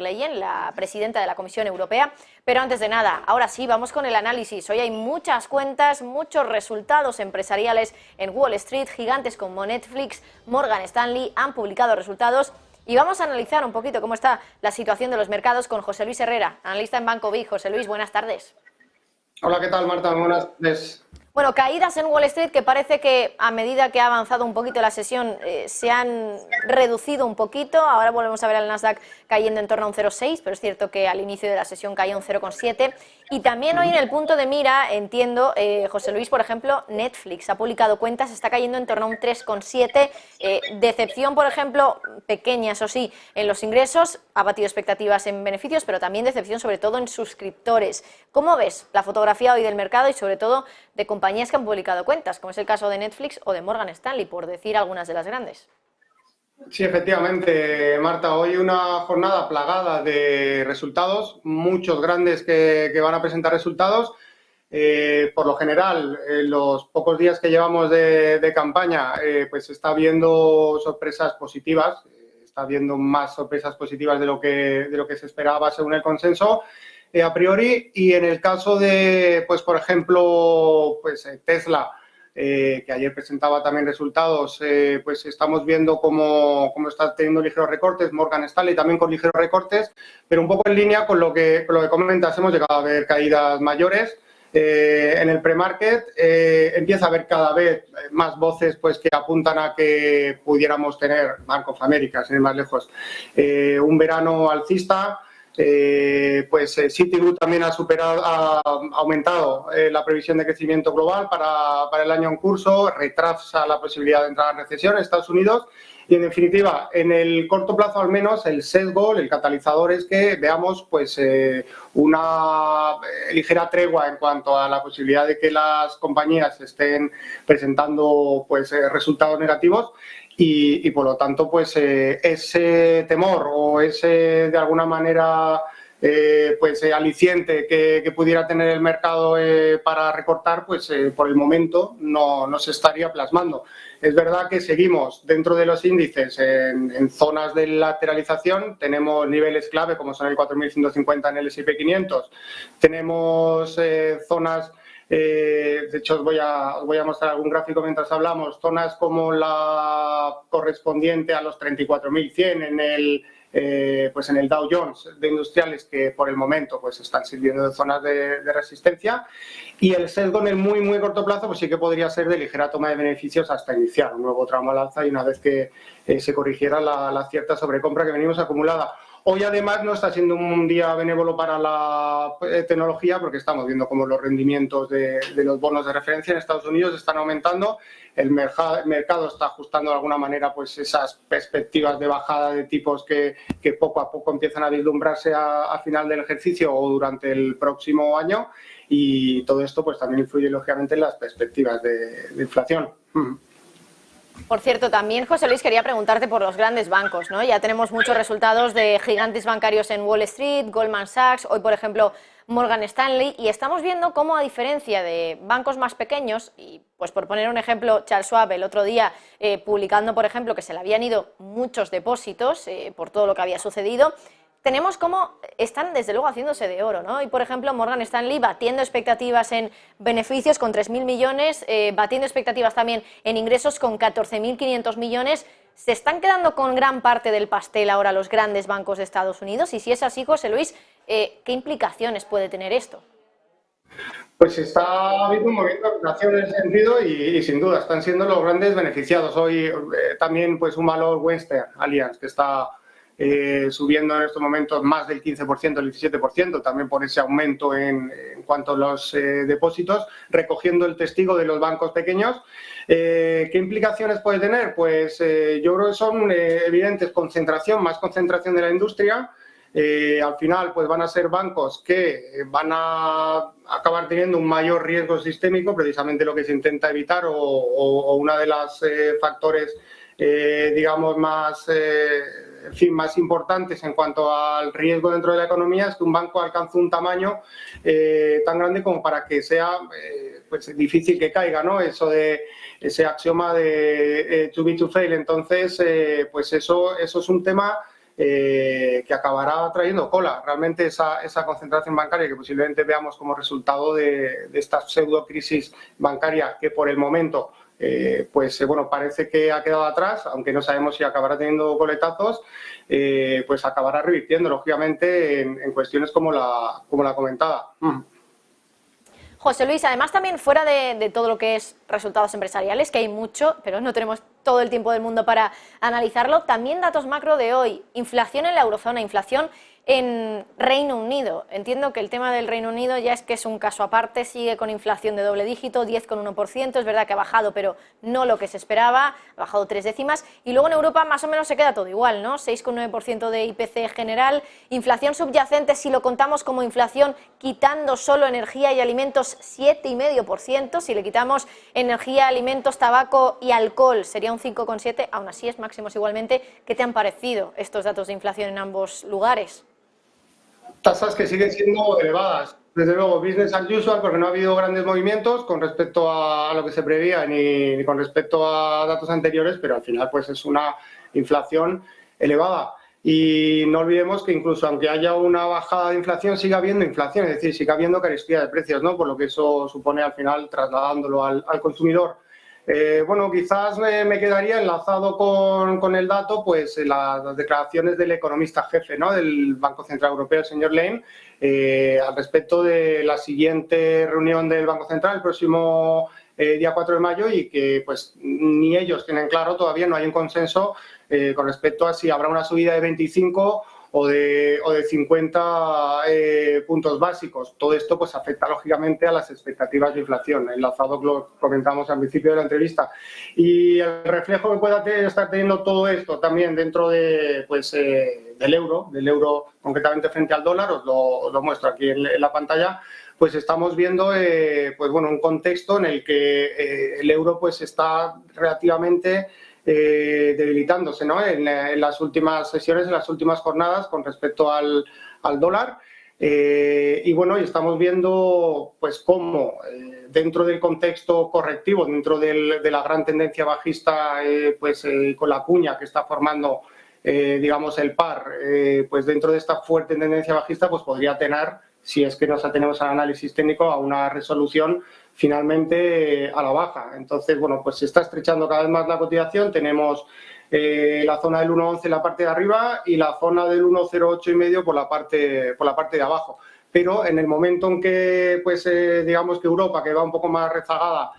Leyen, la presidenta de la Comisión Europea. Pero antes de nada, ahora sí, vamos con el análisis. Hoy hay muchas cuentas, muchos resultados empresariales en Wall Street. Gigantes como Netflix, Morgan Stanley han publicado resultados. Y vamos a analizar un poquito cómo está la situación de los mercados con José Luis Herrera, analista en Banco Vic. José Luis, buenas tardes. Hola, ¿qué tal, Marta? Buenas tardes. Bueno, caídas en Wall Street que parece que a medida que ha avanzado un poquito la sesión se han reducido un poquito. Ahora volvemos a ver al Nasdaq cayendo en torno a un 0,6, pero es cierto que al inicio de la sesión caía un 0,7. Y también hoy en el punto de mira, entiendo, José Luis, por ejemplo, Netflix ha publicado cuentas, está cayendo en torno a un 3,7. Decepción, por ejemplo, pequeña, eso sí, en los ingresos, ha batido expectativas en beneficios, pero también decepción sobre todo en suscriptores. ¿Cómo ves la fotografía hoy del mercado y sobre todo de compañías que han publicado cuentas, como es el caso de Netflix o de Morgan Stanley, por decir algunas de las grandes? Sí, efectivamente, Marta, hoy una jornada plagada de resultados, muchos grandes que van a presentar resultados. Por lo general, los pocos días que llevamos de campaña, pues está habiendo sorpresas positivas, está habiendo más sorpresas positivas de lo que se esperaba según el consenso. A priori, y en el caso de, pues por ejemplo, pues Tesla, que ayer presentaba también resultados, pues estamos viendo cómo está teniendo ligeros recortes, Morgan Stanley también con ligeros recortes, pero un poco en línea con lo que comentas, hemos llegado a ver caídas mayores. En el pre-market empieza a haber cada vez más voces pues que apuntan a que pudiéramos tener, Bank of America, sin ir más lejos, un verano alcista. Citigroup también ha aumentado la previsión de crecimiento global para el año en curso, retrasa la posibilidad de entrar en recesión en Estados Unidos y, en definitiva, en el corto plazo al menos, el sesgo, el catalizador es que veamos pues una ligera tregua en cuanto a la posibilidad de que las compañías estén presentando pues resultados negativos. Y por lo tanto, pues ese temor o ese, de alguna manera, aliciente que pudiera tener el mercado para recortar, pues por el momento no se estaría plasmando. Es verdad que seguimos dentro de los índices en zonas de lateralización, tenemos niveles clave como son el 4.150 en el S&P 500, tenemos zonas... de hecho, os voy a mostrar algún gráfico mientras hablamos. Zonas como la correspondiente a los 34.100 en el Dow Jones de industriales, que por el momento pues están sirviendo de zonas de resistencia. Y el sesgo en el muy corto plazo pues sí que podría ser de ligera toma de beneficios hasta iniciar un nuevo tramo al alza y una vez que se corrigiera la cierta sobrecompra que venimos acumulada. Hoy, además, no está siendo un día benévolo para la tecnología porque estamos viendo cómo los rendimientos de los bonos de referencia en Estados Unidos están aumentando. El mercado está ajustando de alguna manera pues esas perspectivas de bajada de tipos que poco a poco empiezan a vislumbrarse a final del ejercicio o durante el próximo año. Y todo esto pues también influye, lógicamente, en las perspectivas de inflación. Por cierto, también, José Luis, quería preguntarte por los grandes bancos, ¿no? Ya tenemos muchos resultados de gigantes bancarios en Wall Street, Goldman Sachs, hoy, por ejemplo, Morgan Stanley, y estamos viendo cómo, a diferencia de bancos más pequeños, y pues por poner un ejemplo, Charles Schwab el otro día publicando, por ejemplo, que se le habían ido muchos depósitos por todo lo que había sucedido, tenemos cómo están, desde luego, haciéndose de oro, ¿no? Y, por ejemplo, Morgan Stanley batiendo expectativas en beneficios con 3.000 millones, batiendo expectativas también en ingresos con 14.500 millones. ¿Se están quedando con gran parte del pastel ahora los grandes bancos de Estados Unidos? Y si es así, José Luis, ¿qué implicaciones puede tener esto? Pues está habiendo un movimiento de inflación en ese sentido y sin duda están siendo los grandes beneficiados. Hoy también pues un valor Western Alliance que está subiendo en estos momentos más del 15%, el 17%, también por ese aumento en cuanto a los depósitos, recogiendo el testigo de los bancos pequeños. ¿Qué implicaciones puede tener? Pues yo creo que son evidentes, más concentración de la industria. Al final pues van a ser bancos que van a acabar teniendo un mayor riesgo sistémico, precisamente lo que se intenta evitar o una de las factores digamos más importantes en cuanto al riesgo dentro de la economía es que un banco alcance un tamaño tan grande como para que sea pues difícil que caiga, ¿no? Eso de ese axioma de too big to fail. Entonces, pues eso es un tema que acabará trayendo cola. Realmente esa concentración bancaria que posiblemente veamos como resultado de esta pseudo crisis bancaria que por el momento bueno, parece que ha quedado atrás, aunque no sabemos si acabará teniendo coletazos, pues acabará revirtiendo, lógicamente, en cuestiones como la comentada. José Luis, además también fuera de todo lo que es resultados empresariales, que hay mucho, pero no tenemos todo el tiempo del mundo para analizarlo, también datos macro de hoy, inflación en la eurozona, inflación en Reino Unido. Entiendo que el tema del Reino Unido ya es que es un caso aparte, sigue con inflación de doble dígito, 10,1%, es verdad que ha bajado, pero no lo que se esperaba, ha bajado 3 décimas, y luego en Europa más o menos se queda todo igual, ¿no? 6,9% de IPC general, inflación subyacente, si lo contamos como inflación, quitando solo energía y alimentos, 7,5%, si le quitamos energía, alimentos, tabaco y alcohol, sería un 5,7%, aún así es máximos igualmente. ¿Qué te han parecido estos datos de inflación en ambos lugares? Tasas que siguen siendo elevadas. Desde luego, business as usual, porque no ha habido grandes movimientos con respecto a lo que se preveía ni con respecto a datos anteriores, pero al final pues es una inflación elevada. Y no olvidemos que incluso aunque haya una bajada de inflación, sigue habiendo inflación, es decir, sigue habiendo carestía de precios, ¿no? Por lo que eso supone al final trasladándolo al consumidor. Bueno, quizás me quedaría enlazado con el dato, pues las declaraciones del economista jefe, ¿no?, del Banco Central Europeo, el señor Lane, al respecto de la siguiente reunión del Banco Central el próximo día 4 de mayo y que pues ni ellos tienen claro, todavía no hay un consenso con respecto a si habrá una subida de 25 o de 50 puntos básicos. Todo esto pues afecta lógicamente a las expectativas de inflación, enlazado que lo comentamos al principio de la entrevista. Y el reflejo que pueda estar teniendo todo esto también dentro de, pues, del euro concretamente frente al dólar, os lo muestro aquí en la pantalla, pues estamos viendo pues, bueno, un contexto en el que el euro pues está relativamente debilitándose, ¿no?, en las últimas sesiones, en las últimas jornadas con respecto al dólar. Y bueno, y estamos viendo pues cómo dentro del contexto correctivo, dentro de la gran tendencia bajista, con la cuña que está formando digamos el par, pues dentro de esta fuerte tendencia bajista pues podría tener, si es que nos atenemos al análisis técnico, a una resolución finalmente a la baja. Entonces, bueno, pues se está estrechando cada vez más la cotización. Tenemos la zona del 1,11 en la parte de arriba y la zona del 1,08 y medio por la parte de abajo. Pero en el momento en que, pues, digamos que Europa, que va un poco más rezagada,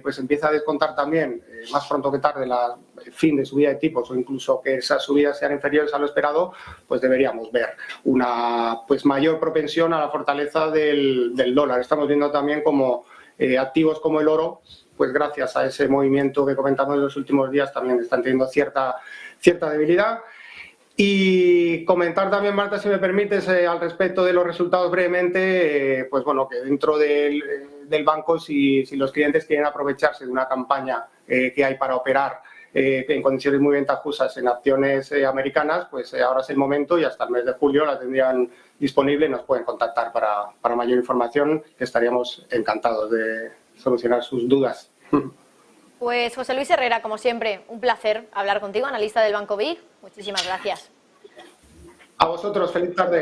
pues empieza a descontar también, más pronto que tarde, la fin de subida de tipos o incluso que esas subidas sean inferiores a lo esperado, pues deberíamos ver una pues mayor propensión a la fortaleza del dólar. Estamos viendo también como activos como el oro, pues gracias a ese movimiento que comentamos en los últimos días, también están teniendo cierta debilidad. Y comentar también, Marta, si me permites, al respecto de los resultados brevemente, pues bueno, que dentro del banco, si los clientes quieren aprovecharse de una campaña que hay para operar en condiciones muy ventajosas en acciones americanas, pues ahora es el momento y hasta el mes de julio la tendrían disponible y nos pueden contactar para mayor información, que estaríamos encantados de solucionar sus dudas. Pues José Luis Herrera, como siempre, un placer hablar contigo, analista del Banco BIG. Muchísimas gracias. A vosotros, feliz tarde.